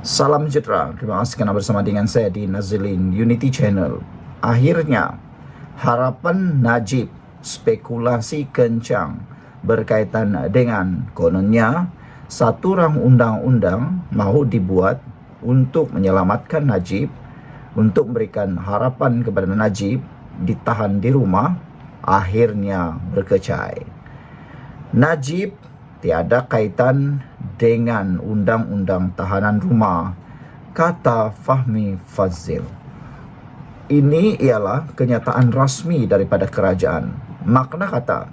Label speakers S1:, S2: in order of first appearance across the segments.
S1: Salam sejahtera, terima kasih kerana bersama dengan saya di Nazilin Unity Channel. Akhirnya, harapan Najib spekulasi kencang berkaitan dengan kononnya satu rang undang-undang mahu dibuat untuk menyelamatkan Najib, untuk memberikan harapan kepada Najib ditahan di rumah, akhirnya berkecai. Najib tiada kaitan dengan undang-undang tahanan rumah, kata Fahmi Fadzil. Ini ialah kenyataan rasmi daripada kerajaan. Makna kata,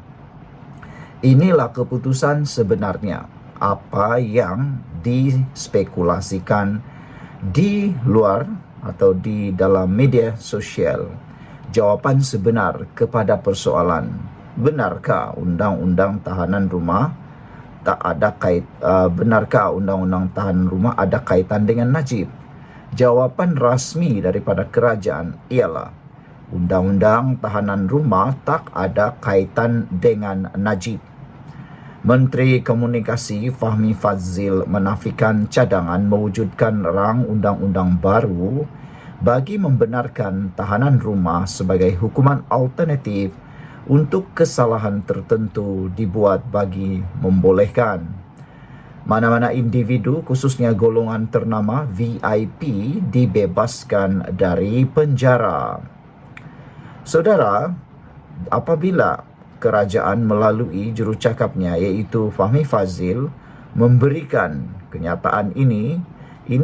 S1: inilah keputusan sebenarnya. Apa yang dispekulasikan di luar atau di dalam media sosial, jawapan sebenar kepada persoalan, benarkah undang-undang tahanan rumah benarkah undang-undang tahanan rumah ada kaitan dengan Najib? Jawapan rasmi daripada kerajaan ialah undang-undang tahanan rumah tak ada kaitan dengan Najib. Menteri Komunikasi Fahmi Fadzil menafikan cadangan mewujudkan rang undang-undang baru bagi membenarkan tahanan rumah sebagai hukuman alternatif untuk kesalahan tertentu dibuat bagi membolehkan mana-mana individu, khususnya golongan ternama VIP, dibebaskan dari penjara. Saudara, apabila kerajaan melalui jurucakapnya iaitu Fahmi Fadzil memberikan kenyataan ini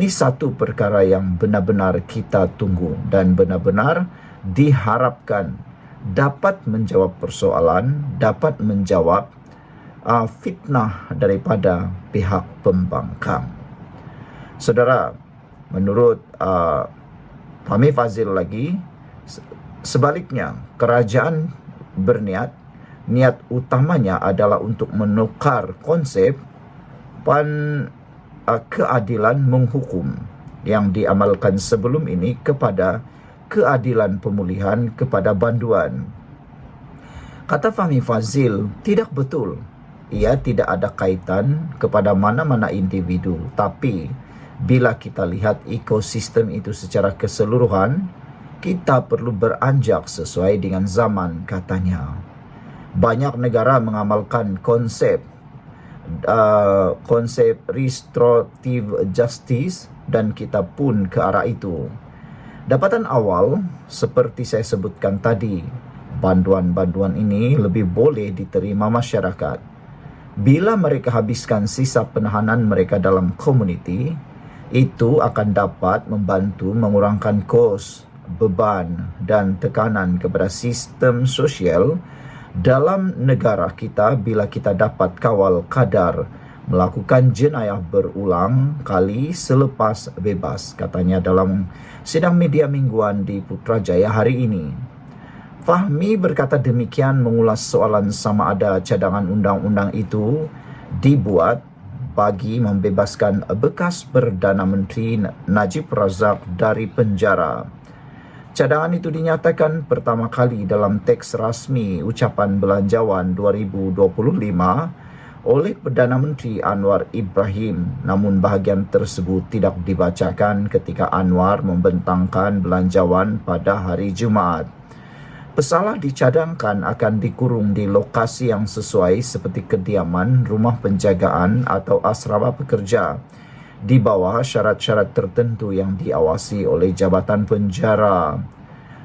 S1: satu perkara yang benar-benar kita tunggu dan benar-benar diharapkan dapat menjawab persoalan, dapat menjawab fitnah daripada pihak pembangkang. Saudara, menurut Fahmi Fadzil lagi, sebaliknya kerajaan berniat, niat utamanya adalah untuk menukar konsep keadilan menghukum yang diamalkan sebelum ini kepada keadilan pemulihan kepada banduan. Kata Fahmi Fadzil, tidak betul. Ia tidak ada kaitan kepada mana-mana individu. Tapi, bila kita lihat ekosistem itu secara keseluruhan, kita perlu beranjak sesuai dengan zaman, katanya. Banyak negara mengamalkan konsep restorative justice dan kita pun ke arah itu. Dapatan awal, seperti saya sebutkan tadi, banduan-banduan ini lebih boleh diterima masyarakat. Bila mereka habiskan sisa penahanan mereka dalam komuniti, itu akan dapat membantu mengurangkan kos, beban dan tekanan kepada sistem sosial dalam negara kita bila kita dapat kawal kadar melakukan jenayah berulang kali selepas bebas, katanya dalam sidang media mingguan di Putrajaya hari ini. Fahmi berkata demikian mengulas soalan sama ada cadangan undang-undang itu dibuat bagi membebaskan bekas Perdana Menteri Najib Razak dari penjara. Cadangan itu dinyatakan pertama kali dalam teks rasmi ucapan belanjawan 2025 oleh Perdana Menteri Anwar Ibrahim, namun bahagian tersebut tidak dibacakan ketika Anwar membentangkan belanjawan pada hari Jumaat. Pesalah dicadangkan akan dikurung di lokasi yang sesuai seperti kediaman, rumah penjagaan atau asrama pekerja di bawah syarat-syarat tertentu yang diawasi oleh Jabatan Penjara.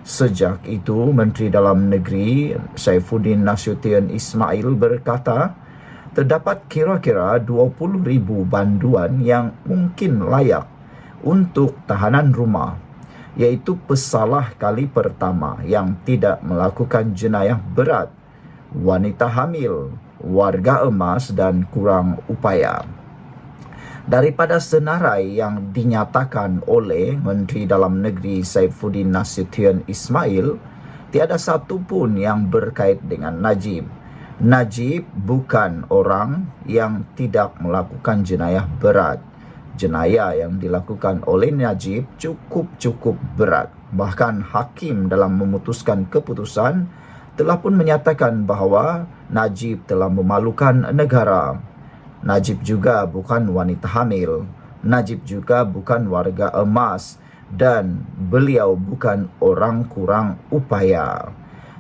S1: Sejak itu, Menteri Dalam Negeri Saifuddin Nasution Ismail berkata, terdapat kira-kira 20,000 banduan yang mungkin layak untuk tahanan rumah, iaitu pesalah kali pertama yang tidak melakukan jenayah berat, wanita hamil, warga emas dan kurang upaya. Daripada senarai yang dinyatakan oleh Menteri Dalam Negeri Saifuddin Nasution Ismail, tiada satu pun yang berkait dengan Najib. Najib bukan orang yang tidak melakukan jenayah berat. Jenayah yang dilakukan oleh Najib cukup berat. Bahkan hakim dalam memutuskan keputusan telah pun menyatakan bahawa Najib telah memalukan negara. Najib juga bukan wanita hamil. Najib juga bukan warga emas dan beliau bukan orang kurang upaya.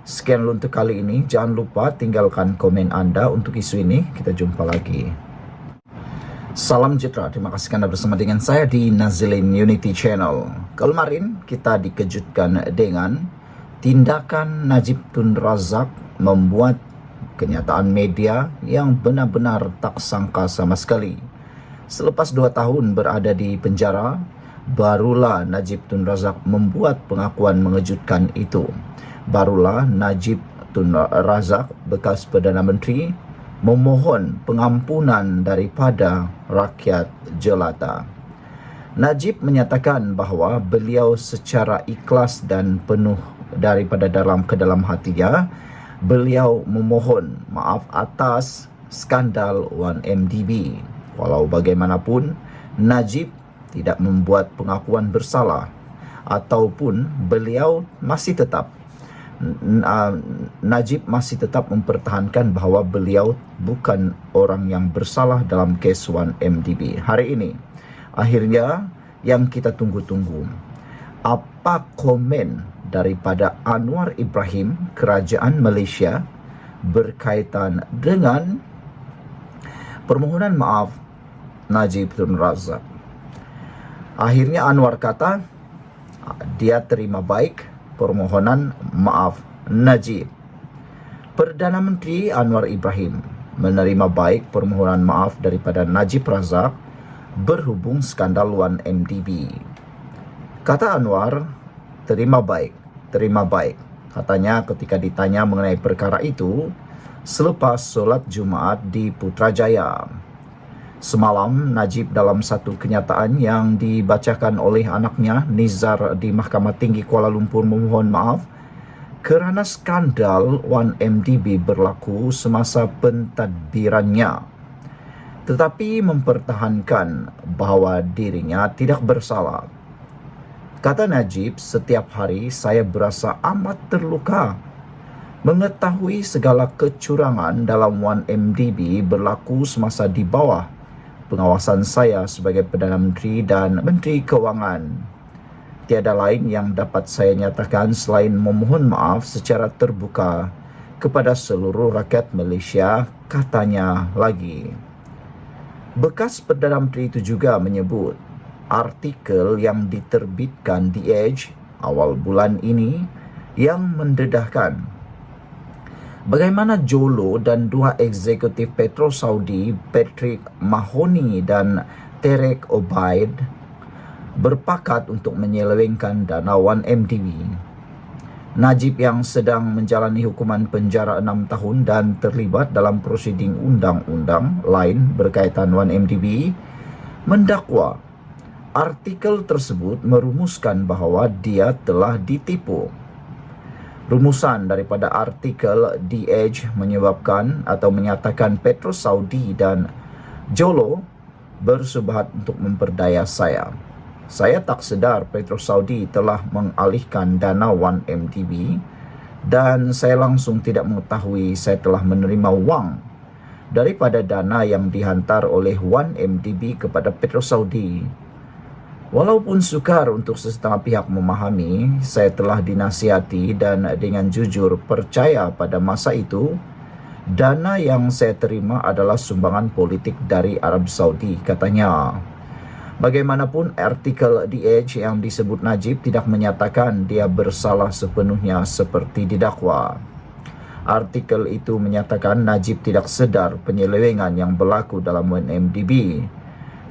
S1: Sekian untuk kali ini. Jangan lupa tinggalkan komen anda untuk isu ini. Kita jumpa lagi. Salam sejahtera. Terima kasih Anda bersama dengan saya di Nazilin Unity Channel. Kemarin kita dikejutkan dengan tindakan Najib Tun Razak membuat kenyataan media yang benar-benar tak sangka sama sekali. Selepas 2 tahun berada di penjara, barulah Najib Tun Razak membuat pengakuan mengejutkan itu. Barulah Najib Tun Razak, bekas Perdana Menteri, memohon pengampunan daripada rakyat jelata. Najib menyatakan bahawa beliau secara ikhlas dan penuh daripada ke dalam hatinya, beliau memohon maaf atas skandal 1MDB. Walau bagaimanapun, Najib tidak membuat pengakuan bersalah ataupun beliau masih tetap Najib masih tetap mempertahankan bahawa beliau bukan orang yang bersalah dalam kes 1MDB. Hari ini, akhirnya yang kita tunggu-tunggu. Apa komen daripada Anwar Ibrahim, Kerajaan Malaysia, berkaitan dengan permohonan maaf Najib Tun Razak? Akhirnya Anwar kata dia terima baik permohonan maaf Najib. Perdana Menteri Anwar Ibrahim menerima baik permohonan maaf daripada Najib Razak berhubung skandal 1MDB. Kata Anwar, terima baik. Katanya ketika ditanya mengenai perkara itu selepas solat Jumaat di Putrajaya. Semalam, Najib dalam satu kenyataan yang dibacakan oleh anaknya, Nizar, di Mahkamah Tinggi Kuala Lumpur memohon maaf kerana skandal 1MDB berlaku semasa pentadbirannya, tetapi mempertahankan bahawa dirinya tidak bersalah. Kata Najib, setiap hari saya berasa amat terluka mengetahui segala kecurangan dalam 1MDB berlaku semasa di bawah pengawasan saya sebagai Perdana Menteri dan Menteri Kewangan. Tiada lain yang dapat saya nyatakan selain memohon maaf secara terbuka kepada seluruh rakyat Malaysia, katanya lagi. Bekas Perdana Menteri itu juga menyebut artikel yang diterbitkan The Edge awal bulan ini yang mendedahkan bagaimana Jolo dan 2 eksekutif Petrol Saudi, Patrick Mahoney dan Tarek Obaid, berpakat untuk menyelewengkan dana 1MDB. Najib yang sedang menjalani hukuman penjara 6 tahun dan terlibat dalam prosiding undang-undang lain berkaitan 1MDB, mendakwa artikel tersebut merumuskan bahawa dia telah ditipu. Rumusan daripada artikel The Edge menyebabkan atau menyatakan Petrol Saudi dan Jolo bersubhat untuk memperdaya saya. Saya tak sedar Petrol Saudi telah mengalihkan dana 1MDB dan saya langsung tidak mengetahui saya telah menerima wang daripada dana yang dihantar oleh 1MDB kepada Petrol Saudi. Walaupun sukar untuk sesetengah pihak memahami, saya telah dinasihati dan dengan jujur percaya pada masa itu, dana yang saya terima adalah sumbangan politik dari Arab Saudi, katanya. Bagaimanapun, artikel The Edge yang disebut Najib tidak menyatakan dia bersalah sepenuhnya seperti didakwa. Artikel itu menyatakan Najib tidak sedar penyelewengan yang berlaku dalam 1MDB.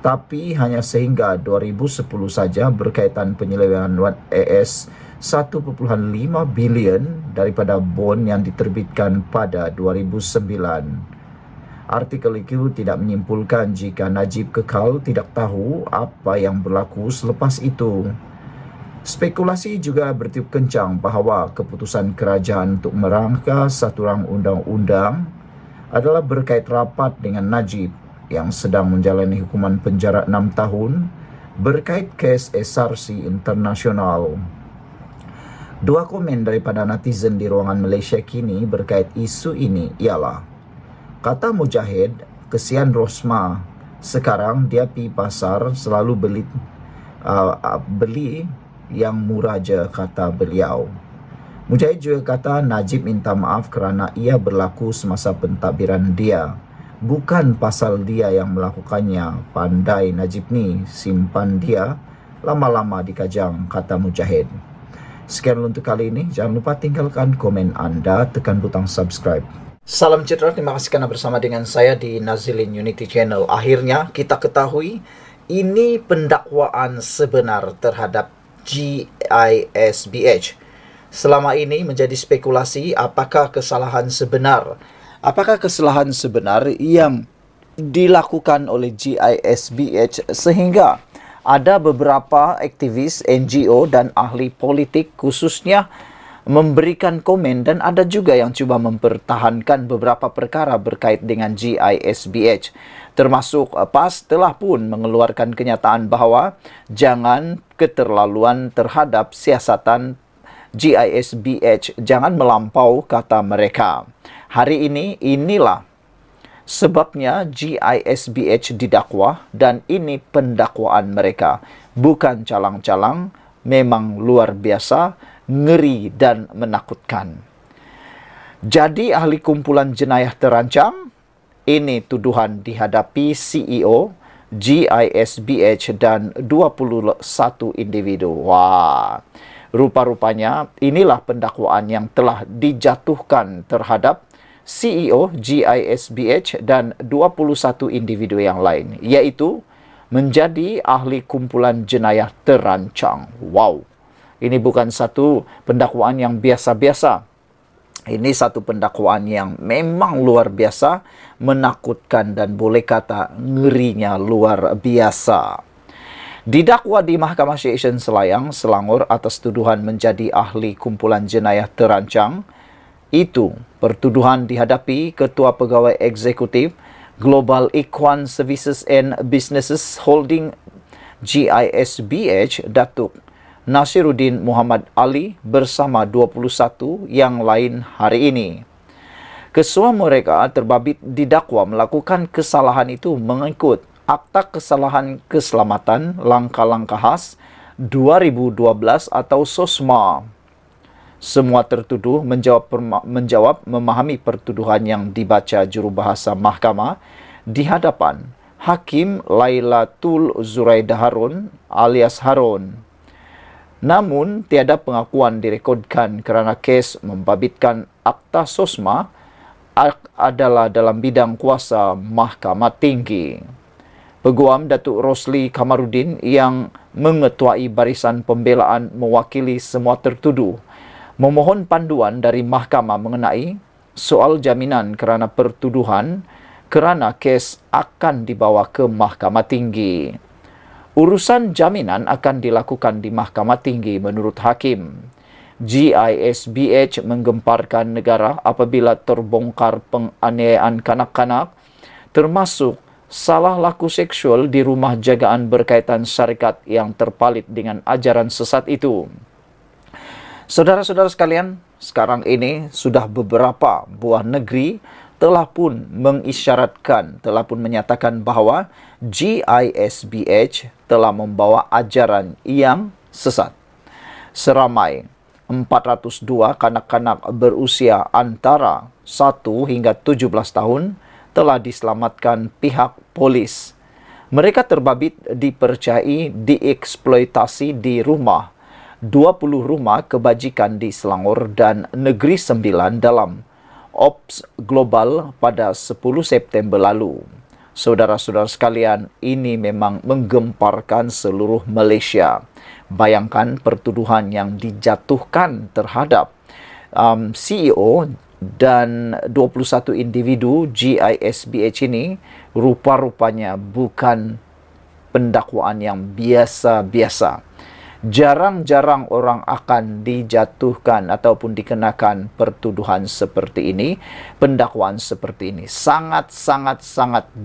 S1: Tapi hanya sehingga 2010 saja berkaitan penyelewengan AS 1.5 bilion daripada bon yang diterbitkan pada 2009. Artikel itu tidak menyimpulkan jika Najib kekal tidak tahu apa yang berlaku selepas itu. Spekulasi juga bertiup kencang bahawa keputusan kerajaan untuk merangka satu rang undang-undang adalah berkait rapat dengan Najib yang sedang menjalani hukuman penjara 6 tahun berkait kes SRC internasional. 2 komen daripada netizen di ruangan Malaysia kini berkait isu ini ialah, kata Mujahid, kesian Rosma Sekarang dia pergi pasar selalu beli yang murah je, kata beliau. Mujahid juga kata Najib minta maaf kerana ia berlaku semasa pentadbiran dia. Bukan pasal dia yang melakukannya. Pandai Najib ni, simpan dia lama-lama di kajang, kata Mujahid. Sekian untuk kali ini. Jangan lupa tinggalkan komen anda, tekan butang subscribe. Salam sejahtera, terima kasih kerana bersama dengan saya di Nazilin Unity Channel. Akhirnya kita ketahui ini pendakwaan sebenar terhadap GISBH. Selama ini menjadi spekulasi apakah kesalahan sebenar. Apakah kesalahan sebenar yang dilakukan oleh GISBH sehingga ada beberapa aktivis NGO dan ahli politik khususnya memberikan komen, dan ada juga yang cuba mempertahankan beberapa perkara berkait dengan GISBH. Termasuk PAS telah pun mengeluarkan kenyataan bahawa jangan keterlaluan terhadap siasatan GISBH, jangan melampau, kata mereka. Hari ini inilah sebabnya GISBH didakwa, dan ini pendakwaan mereka. Bukan calang-calang, memang luar biasa, ngeri dan menakutkan. Jadi ahli kumpulan jenayah terancam, ini tuduhan dihadapi CEO GISBH dan 21 individu. Wah, rupa-rupanya inilah pendakwaan yang telah dijatuhkan terhadap CEO GISBH dan 21 individu yang lain, yaitu menjadi ahli kumpulan jenayah terancam. Wow, ini bukan satu pendakwaan yang biasa-biasa. Ini satu pendakwaan yang memang luar biasa, menakutkan, dan boleh kata ngerinya luar biasa. Didakwa di Mahkamah Syekh Selayang, Selangor atas tuduhan menjadi ahli kumpulan jenayah terancam. Itu pertuduhan dihadapi Ketua Pegawai Eksekutif Global Ikhwan Services and Businesses Holding GISBH, Datuk Nasiruddin Muhammad Ali bersama 21 yang lain hari ini. Kesemua mereka terbabit didakwa melakukan kesalahan itu mengikut Akta Kesalahan Keselamatan Langkah-Langkah Khas 2012 atau SOSMA. Semua tertuduh menjawab memahami pertuduhan yang dibaca jurubahasa mahkamah di hadapan Hakim Lailatul Zuraidah Harun alias Harun. Namun, tiada pengakuan direkodkan kerana kes membabitkan Akta SOSMA adalah dalam bidang kuasa Mahkamah Tinggi. Peguam Datuk Rosli Kamarudin yang mengetuai barisan pembelaan mewakili semua tertuduh memohon panduan dari mahkamah mengenai soal jaminan kerana pertuduhan kerana kes akan dibawa ke Mahkamah Tinggi. Urusan jaminan akan dilakukan di Mahkamah Tinggi menurut Hakim. GISBH menggemparkan negara apabila terbongkar penganiayaan kanak-kanak termasuk salah laku seksual di rumah jagaan berkaitan syarikat yang terpalit dengan ajaran sesat itu. Saudara-saudara sekalian, sekarang ini sudah beberapa buah negeri telah pun mengisyaratkan, telah pun menyatakan bahawa GISBH telah membawa ajaran yang sesat. Seramai 402 kanak-kanak berusia antara 1 hingga 17 tahun telah diselamatkan pihak polis. Mereka terbabit dipercayai dieksploitasi di rumah 20 rumah kebajikan di Selangor dan Negeri Sembilan dalam Ops Global pada 10 September lalu. Saudara-saudara sekalian, ini memang menggemparkan seluruh Malaysia. Bayangkan pertuduhan yang dijatuhkan terhadap CEO dan 21 individu GISBH ini rupa-rupanya bukan pendakwaan yang biasa-biasa. Jarang-jarang orang akan dijatuhkan ataupun dikenakan pertuduhan seperti ini, pendakwaan seperti ini. Sangat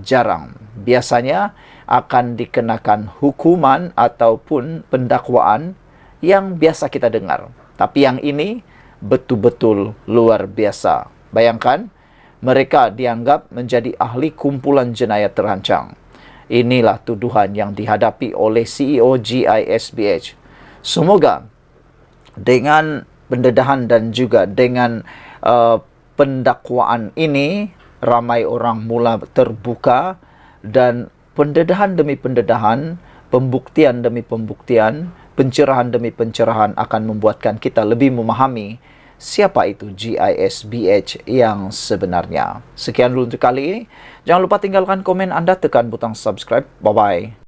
S1: jarang. Biasanya akan dikenakan hukuman ataupun pendakwaan yang biasa kita dengar. Tapi yang ini betul-betul luar biasa. Bayangkan, mereka dianggap menjadi ahli kumpulan jenayah terancam. Inilah tuduhan yang dihadapi oleh CEO GISBH. Semoga dengan pendedahan dan juga dengan pendakwaan ini, ramai orang mula terbuka, dan pendedahan demi pendedahan, pembuktian demi pembuktian, pencerahan demi pencerahan akan membuatkan kita lebih memahami siapa itu GISBH yang sebenarnya. Sekian dulu untuk kali ini. Jangan lupa tinggalkan komen Anda, tekan butang subscribe. Bye-bye.